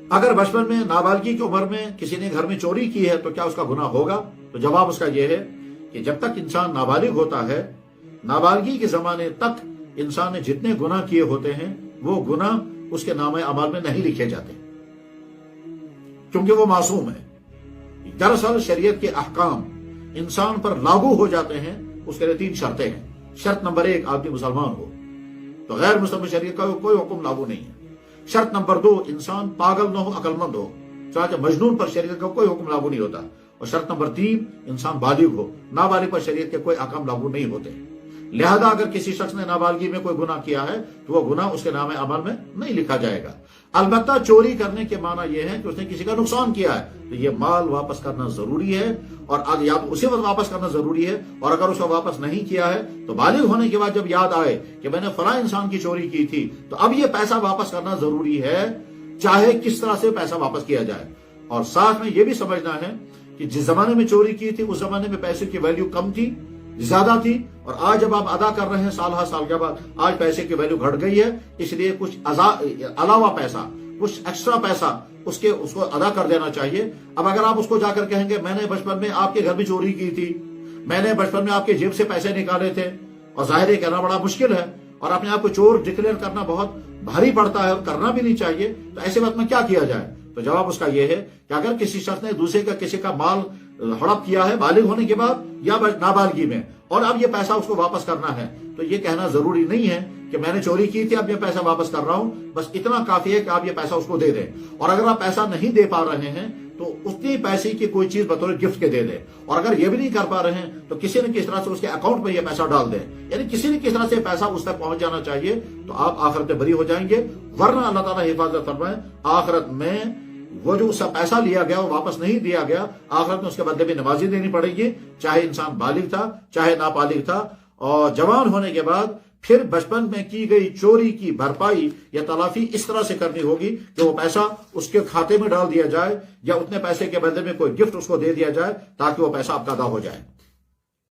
اگر بچپن میں نابالغی کی عمر میں کسی نے گھر میں چوری کی ہے تو کیا اس کا گناہ ہوگا؟ تو جواب اس کا یہ ہے کہ جب تک انسان نابالغ ہوتا ہے، نابالغی کے زمانے تک انسان نے جتنے گناہ کیے ہوتے ہیں وہ گناہ اس کے نامہ اعمال میں نہیں لکھے جاتے، کیونکہ وہ معصوم ہے۔ دراصل شریعت کے احکام انسان پر لاگو ہو جاتے ہیں، اس کے لیے 3 شرطیں ہیں۔ شرط نمبر 1، آدمی مسلمان ہو، تو غیر مسلم شریعت کا کوئی حکم لاگو نہیں ہے۔ شرط نمبر 2، انسان پاگل نہ ہو، عقل مند ہو، چنانچہ مجنون پر شریعت کا کوئی حکم لاگو نہیں ہوتا۔ اور شرط نمبر 3، انسان بالغ ہو، نابالغ پر شریعت کے کوئی احکام لاگو نہیں ہوتے۔ لہذا اگر کسی شخص نے نابالغی میں کوئی گناہ کیا ہے تو وہ گناہ اس کے نامہ اعمال میں نہیں لکھا جائے گا۔ البتہ چوری کرنے کے معنی یہ ہے کہ اس نے کسی کا نقصان کیا ہے تو یہ مال واپس کرنا ضروری ہے، اور یا تو اسی وقت واپس کرنا ضروری ہے، اور اگر اس کو واپس نہیں کیا ہے تو بالغ ہونے کے بعد جب یاد آئے کہ میں نے فلاں انسان کی چوری کی تھی تو اب یہ پیسہ واپس کرنا ضروری ہے، چاہے کس طرح سے پیسہ واپس کیا جائے۔ اور ساتھ میں یہ بھی سمجھنا ہے کہ جس زمانے میں چوری کی تھی اس زمانے میں پیسے کی ویلیو کم تھی، زیادہ تھی، اور آج جب آپ ادا کر رہے ہیں سال ہر سال کے بعد آج پیسے کی ویلیو گھٹ گئی ہے، اس لیے کچھ علاوہ پیسہ، کچھ ایکسٹرا پیسہ اس کو ادا کر دینا چاہیے۔ اب اگر آپ اس کو جا کر کہیں گے میں نے بچپن میں آپ کے گھر میں چوری کی تھی، میں نے بچپن میں آپ کے جیب سے پیسے نکالے تھے، اور ظاہر ہے کہنا بڑا مشکل ہے اور اپنے آپ کو چور ڈکلیئر کرنا بہت بھاری پڑتا ہے اور کرنا بھی نہیں چاہیے، تو ایسے وقت میں کیا کیا جائے؟ تو جواب اس کا یہ ہے کہ اگر کسی شخص نے دوسرے کا کسی کا مال ہڑپ کیا ہے بالغ ہونے کے بعد یا نابالغی میں، اور اب یہ پیسہ اس کو واپس کرنا ہے، تو یہ کہنا ضروری نہیں ہے کہ میں نے چوری کی تھی اب یہ پیسہ واپس کر رہا ہوں، بس اتنا کافی ہے کہ آپ یہ پیسہ اس کو دے دیں۔ اور اگر آپ پیسہ نہیں دے پا رہے ہیں تو اتنی پیسے کی کوئی چیز بطور گفٹ کے دے دیں، اور اگر یہ بھی نہیں کر پا رہے ہیں تو کسی نہ کسی طرح سے اس کے اکاؤنٹ میں یہ پیسہ ڈال دیں، یعنی کسی نہ کسی طرح سے پیسہ اس تک پہنچ جانا چاہیے، تو آپ آخرت میں بری ہو جائیں گے۔ ورنہ اللہ تعالیٰ حفاظت فرمائے، آخرت میں وہ جو اس کا پیسہ لیا گیا وہ واپس نہیں دیا گیا، آخرت میں اس کے بدلے میں نمازی دینی پڑے گی، چاہے انسان بالغ تھا چاہے نابالغ تھا۔ اور جوان ہونے کے بعد پھر بچپن میں کی گئی چوری کی بھرپائی یا تلافی اس طرح سے کرنی ہوگی کہ وہ پیسہ اس کے کھاتے میں ڈال دیا جائے یا اتنے پیسے کے بدلے میں کوئی گفٹ اس کو دے دیا جائے تاکہ وہ پیسہ اب ادا ہو جائے۔